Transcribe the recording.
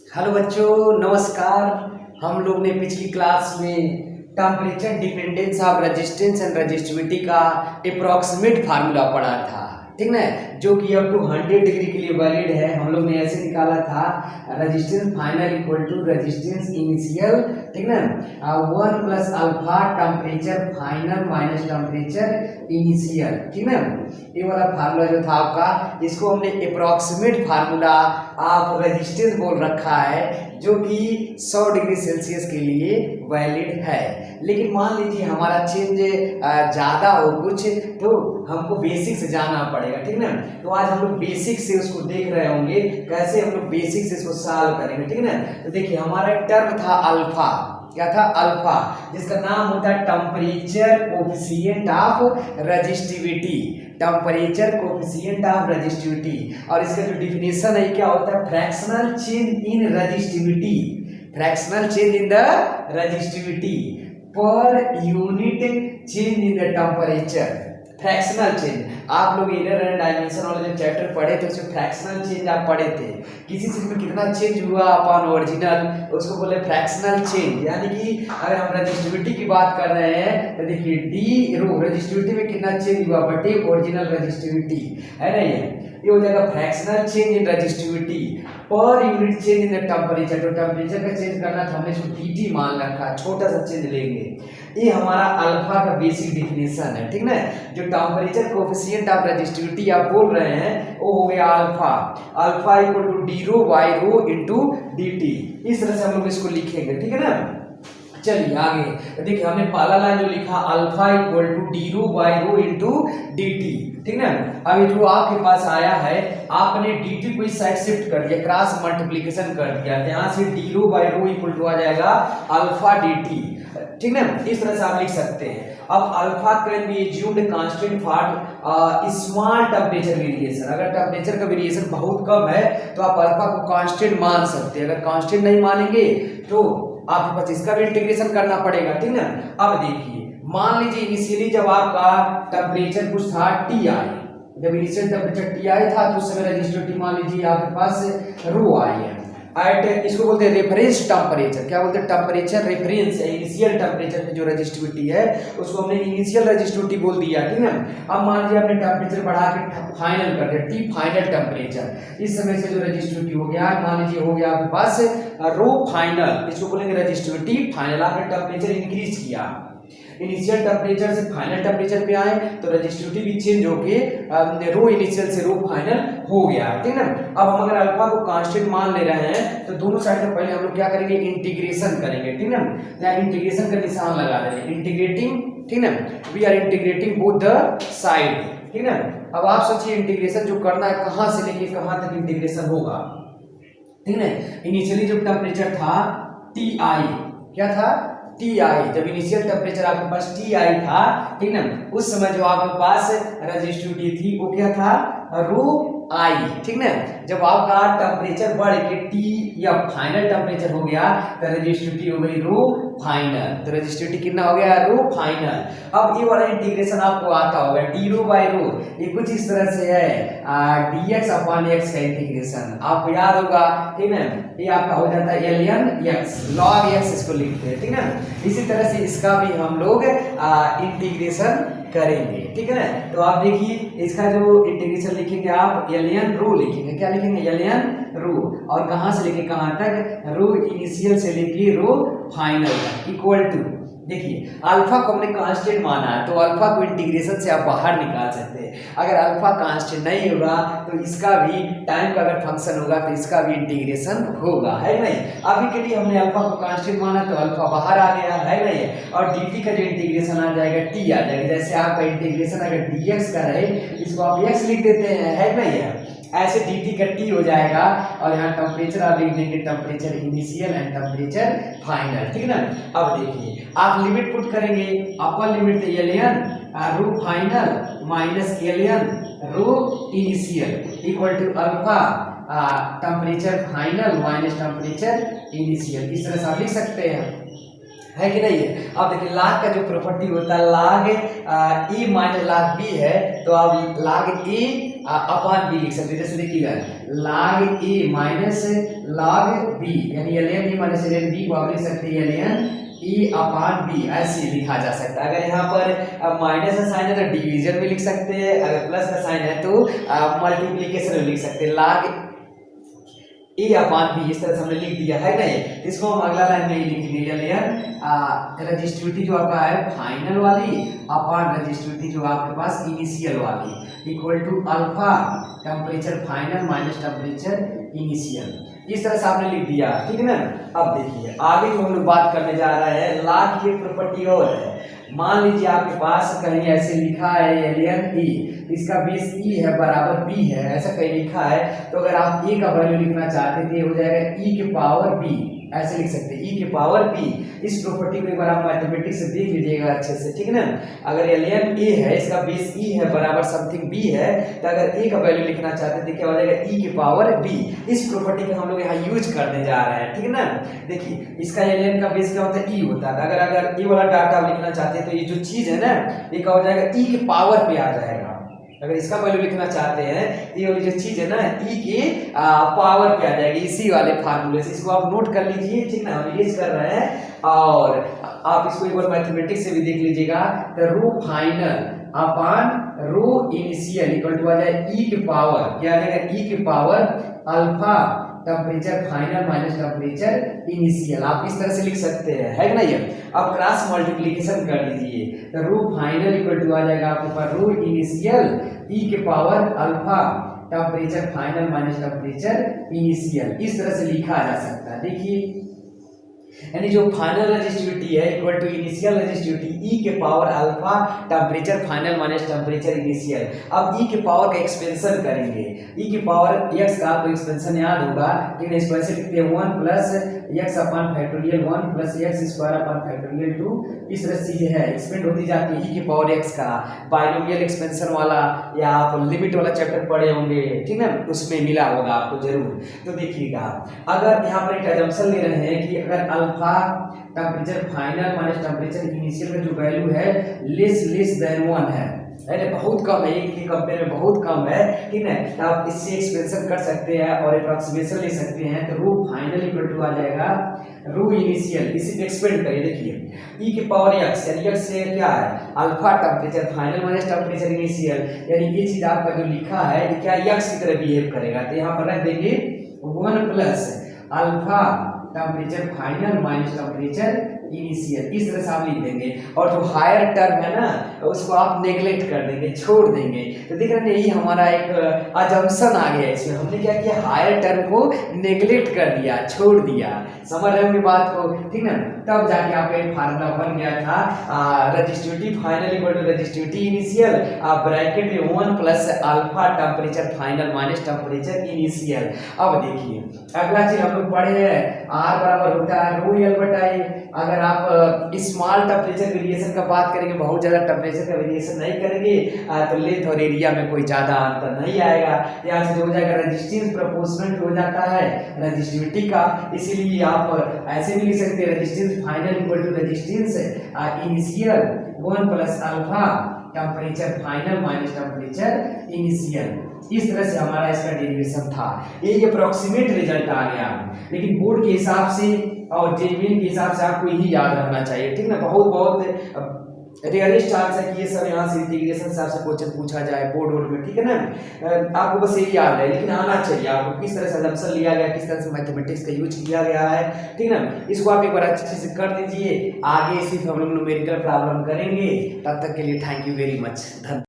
Hello बच्चों, नमस्कार। हम लोग ने पिछली क्लास में temperature dependence of resistance and resistivity का अप्रॉक्सीमेट फार्मूला पढ़ा था, ठीक ना, जो कि अप टू 100 डिग्री के लिए वैलिड है। हम लोग ने ऐसे निकाला था resistance final equal to resistance initial, ठीक ना, 1 plus alpha temperature final minus temperature initial, ठीक ना। ये वाला फार्मूला जो था आपका, इसको हमने अप्रॉक्सीमेट फार्मूला ऑफ रेजिस्टेंस बोल रखा है, जो कि 100 डिग्री सेल्सियस के लिए वैलिड है। लेकिन मान लीजिए हमारा चेंज ज़्यादा हो कुछ, तो हमको बेसिक से जानना पड़ेगा, ठीक ना। तो आज हम लोग बेसिक से उसको देख रहे होंगे, कैसे हम लोग बेसिक से इसको सॉल्व करेंगे, ठीक ना। तो देखिए, हमारा एक टर्म था अल्फा, क्या था अल्फा, जिसका नाम होता है temperature coefficient of resistivity, temperature coefficient of resistivity. और इसका जो डिफिनेशन है क्या होता है, fractional change in resistivity, fractional change in the resistivity per unit change in the temperature. Fractional change, आप लोग इनर एंड डायमेंशन वाला जो चैप्टर पढ़े थे उसमें फ्रैक्शनल चेंज आप पढ़े थे, किसी चीज में कितना चेंज हुआ अपॉन ओरिजिनल, उसको बोले फ्रैक्शनल चेंज। यानी कि अगर हम रेजिस्टिविटी की बात कर रहे हैं तो देखिए डी रो रेजिस्टिविटी में कितना चेंज हुआ बटे ओरिजिनल रेजिस्टिविटी, है ना। ये हो जाएगा fractional change in resistivity per unit change in the temperature. तो टेम्परेचर का चेंज करना था, हमने इसको dt मान रखा, छोटा सा चेंज लेंगे। ये हमारा अल्फा का बेसिक डिफिनेशन है, ठीक ना। जो टेम्परेचर कोफिशिएंट ऑफ रेजिस्टिविटी आप बोल रहे हैं वो हो गया alpha, alpha equal to d rho by rho into d t. इस तरह से हम लोग इसको लिखेंगे, ठीक है ना। चलिए आगे देखिए, हमने पहला लाइन जो लिखा alpha equal to d rho by rho into d t, ठीक ना। अभी जो आपके पास आया है, आपने डी टी को इस साइड शिफ्ट कर दिया, क्रॉस मल्टीप्लिकेशन कर दिया, तो यहाँ से D rho by rho equal to आ जाएगा अल्फा डी टी, ठीक ना। इस तरह से आप लिख सकते हैं। अब alpha can be assumed constant for small temperature variation. अगर टेम्परेचर का वेरिएशन बहुत कम है तो आप अल्फा को कांस्टेंट मान सकते हैं। अगर कांस्टेंट नहीं मानेंगे तो आपके पास इसका भी इंटीग्रेशन करना पड़ेगा, ठीक ना। अब देखिए, मान लीजिए इनिशियली जब आपका टेम्परेचर कुछ था टी आई, जब इनिशियल टेम्परेचर टी आई था तो उस समय रेजिस्टिविटी मान लीजिए आपके पास रो आई है। एट इसको बोलते हैं रेफरेंस टेम्परेचर। क्या बोलते हैं, टेम्परेचर रेफरेंस है, इनिशियल टेम्परेचर पे जो रेजिस्टिविटी है उसको हमने इनिशियल रेजिस्टिविटी बोल दिया, ठीक है। अब मान लीजिए आपने टेम्परेचर बढ़ा के फाइनल कर दिया, टी फाइनल टेम्परेचर। इस समय से जो रेजिस्टिविटी हो गया, मान लीजिए हो गया आपके पास रो फाइनल, इसको बोलेंगे रेजिस्टिविटी फाइनल। आपने टेम्परेचर इंक्रीज किया, इनिशियल टेम्परेचर से फाइनल टेम्परेचर पे आए तो रेजिस्टिविटी भी चेंज होके रो इनिशियल से रो फाइनल हो गया, ठीक ना। अब हम अगर अल्फा को कांस्टेंट मान ले रहे हैं तो दोनों साइड में पहले हम लोग क्या करेंगे, इंटीग्रेशन करेंगे, ठीक ना। या इंटीग्रेशन का निशान लगा रहे हैं, इंटीग्रेटिंग, ठीक ना, we are integrating both the side, ठीक ना। अब आप सोचिए इंटीग्रेशन जो करना है, कहां से लेके कहां तक इंटीग्रेशन होगा, ठीक ना। इनिशियली जो टेम्परेचर था टी आई, क्या था टी आई, जब इनिशियल टेम्परेचर आपके पास टी आई था, ठीक ना, उस समय जो आपके पास रेजिस्टिविटी थी वो क्या था, रो आई, ठीक ना। जब आपका टेम्परेचर बढ़ के टी या फाइनल टेम्परेचर हो गया तो रेजिस्टिविटी हो गई रो फाइनल, तो रेजिस्टिविटी कितना हो गया, रो फाइनल। अब ये वाला इंटीग्रेशन आपको आता होगा, डी रो बाई रो, ये कुछ इस तरह से है, डी एक्स अपॉन एक्स का इंटीग्रेशन आपको याद होगा, ठीक ना। ये आपका हो जाता है ln x, log x इसको लिखते हैं, ठीक ना। इसी तरह से इसका भी हम लोग इंटीग्रेशन करेंगे, ठीक है ना। तो आप देखिए, इसका जो इंटीग्रेशन लिखेंगे आप ln रो लिखेंगे, क्या लिखेंगे, ln रो, और कहां से लेके कहां तक, रो इनिशियल से लेके रो फाइनल तक, इक्वल टू, देखिए अल्फा को हमने कांस्टेंट माना है तो अल्फा को इंटीग्रेशन से आप बाहर निकाल सकते हैं। अगर अल्फा कांस्टेंट नहीं होगा तो इसका भी टाइम का अगर फंक्शन होगा तो इसका भी इंटीग्रेशन होगा, है नहीं। अभी के लिए हमने अल्फा को कांस्टेंट माना तो अल्फा बाहर आ गया, है नहीं। और dt का जो इंटीग्रेशन आ जाएगा टी आ जाएगा। जैसे आपका इंटीग्रेशन अगर dx का रहे, इसको आप x लिख देते हैं, है नहीं है, ऐसे dt का t हो जाएगा। और यहाँ टेम्परेचर आप लिख देंगे, temperature initial and temperature final, ठीक है ना। अब देखिए आप लिमिट पुट करेंगे, upper limit ln rho final minus ln rho initial equal to alpha temperature final minus temperature initial. इस तरह से आप लिख सकते हैं, है कि नहीं है। अब देखिए लाग का जो प्रॉपर्टी होता है, लाग ए माइनस लाग बी है, तो अब लाग ए अपॉन बी लिख सकते हैं। जैसे देखिएगा log a minus log b, यानी ln a minus ln b को आप लिख सकते हैं ln ए अपॉन बी, ऐसे लिखा जा सकता है। अगर यहाँ पर माइनस का साइन है तो डिवीजन में लिख सकते हैं, अगर प्लस का साइन है तो मल्टीप्लीकेशन में लिख सकते हैं। log ए अपॉन बी इस तरह से हमने लिख दिया है ना। इसको हम अगला लाइन में ही लिखेंगे लेयर रजिस्टिविटी जो आपका है फाइनल वाली अपॉन रजिस्टिविटी जो आपके पास इनिशियल वाली equal to alpha temperature final minus temperature initial. इस तरह से आपने लिख दिया, ठीक है ना। अब देखिए आगे जो हम लोग बात करने जा रहे हैं log की एक प्रॉपर्टी और है। मान लीजिए आपके पास कहीं ऐसे लिखा है ln e, इसका बेस e है बराबर b है, ऐसा कहीं लिखा है। तो अगर आप a का वैल्यू लिखना चाहते थे हो जाएगा e के पावर b, ऐसे लिख सकते हैं e के पावर b। इस प्रॉपर्टी को एक बार आप मैथमेटिक्स से देख लीजिएगा अच्छे से, ठीक है ना। अगर ln a है, इसका बेस e है बराबर समथिंग b है, तो अगर a का वैल्यू लिखना चाहते थे क्या हो जाएगा e के पावर b। इस प्रॉपर्टी को हम लोग यहाँ यूज करने जा रहे हैं, ठीक है ना। देखिए इसका ln का बेस क्या होता है e होता है। अगर ये वाला डाटा आप लिखना चाहते हैं तो ये जो चीज है ना ये क्या हो जाएगा e के पावर पे आ जाएगा। अगर इसका वैल्यू लिखना चाहते हैं तो ये वाली जो चीज है ना e के पावर पे आ जाएगी, इसी वाले फार्मूले से। इसको आप नोट कर लीजिए, ठीक ना, हम यूज कर रहे हैं। और आप इसको एक बार मैथमेटिक्स से भी देख लीजिएगा तो rho final upon rho initial equal to आ जाए e के पावर, क्या आ जाएगा e के power alpha temperature final minus temperature initial. आप इस तरह से लिख सकते हैं, है ना। ये अब क्रॉस मल्टीप्लिकेशन कर लीजिए तो रो फाइनल इक्वल टू आ जाएगा आपके पास रो इनिशियल e के power alpha temperature final minus temperature initial. इस तरह से लिखा जा सकता है। देखिए यानी जो फाइनल रजिस्टिविटी है equal to initial resistivity e के power alpha temperature final minus temperature initial. अब e के पावर का एक्सपेंशन करेंगे, e के पावर x का आपको एक्सपेंशन याद होगा, लेकिन एक्सपेंशन लिखते हैं 1 plus x upon factorial 1 plus x square upon factorial 2। इस तरह से ये है एक्सपेंड होती जाती है e के पावर x का। बाइनोमियल एक्सपेंशन वाला या आप लिमिट वाला चैप्टर पढ़े होंगे, ठीक है, उसमें मिला होगा आपको जरूर। तो देखिएगा अगर यहाँ पर एक एजम्पशन ले रहे हैं कि अगर alpha temperature final minus temperature initial का जो वैल्यू है लेस देन 1 है, अरे बहुत कम है, एक के कंपेयर में बहुत कम है, ठीक है। आप इससे एक्सपेंशन कर सकते हैं और अप्रॉक्सीमेशन ले सकते हैं। तो रो फाइनल इक्वल टू आ जाएगा रो इनिशियल, इसी पे एक्सपेंड करिए। देखिए e के पावर x, यानी x से क्या है alpha temperature final minus temperature initial, यानी ये चीज आपका जो लिखा है ये क्या x की तरह बिहेव करेगा। तो यहाँ पर रख देंगे 1 plus alpha temperature final minus temperature initial. इस तरह से आप लिख देंगे और जो हायर टर्म है ना उसको आप नेग्लेक्ट कर देंगे, छोड़ देंगे। तो देख रहे हैं यही हमारा एक अजम्पशन आ गया इसमें। हमने क्या किया हायर टर्म को नेग्लेक्ट कर दिया, छोड़ दिया। समझ रहे होंगे बात को, ठीक ना। तब जाके आपका एक फार्मूला बन गया था resistivity final equal to resistivity initial bracket में 1 plus alpha temperature final minus temperature initial. अब देखिए अगला चीज हम लोग पढ़े हैं R बराबर होता है रो एल बटा ए। अगर आप स्मॉल टेम्परेचर वेरिएशन का बात करेंगे, बहुत ज़्यादा टेम्परेचर का वेरिएशन नहीं करेंगे तो लेंथ और एरिया में कोई ज़्यादा अंतर नहीं आएगा। यहाँ से जो हो जाएगा रेजिस्टेंस प्रोपोर्शनल हो जाता है रेजिस्टिविटी का, इसीलिए आप ऐसे भी लिख सकते हैं resistance final equal to resistance initial 1 plus alpha temperature final minus temperature initial. इस तरह से हमारा इसका डेरिवेशन था। ये अप्रोक्सीमेट रिजल्ट आ गया, लेकिन बोर्ड के हिसाब से और जेईई के हिसाब से आपको यही याद रखना चाहिए, ठीक ना। बहुत रेयरेस्ट चांस है कि ये सब यहाँ से इंटीग्रेशन से आपसे क्वेश्चन पूछा जाए बोर्ड में, ठीक है ना। आपको बस यही याद है, लेकिन आना चाहिए आपको किस तरह से असम्पशन लिया गया, किस तरह से मैथमेटिक्स का यूज किया गया है, ठीक ना। इसको आप एक बार अच्छे से कर लीजिए। आगे सिर्फ हम लोग न्यूमेरिकल प्रॉब्लम करेंगे। तब तक के लिए थैंक यू वेरी मच, धन्यवाद।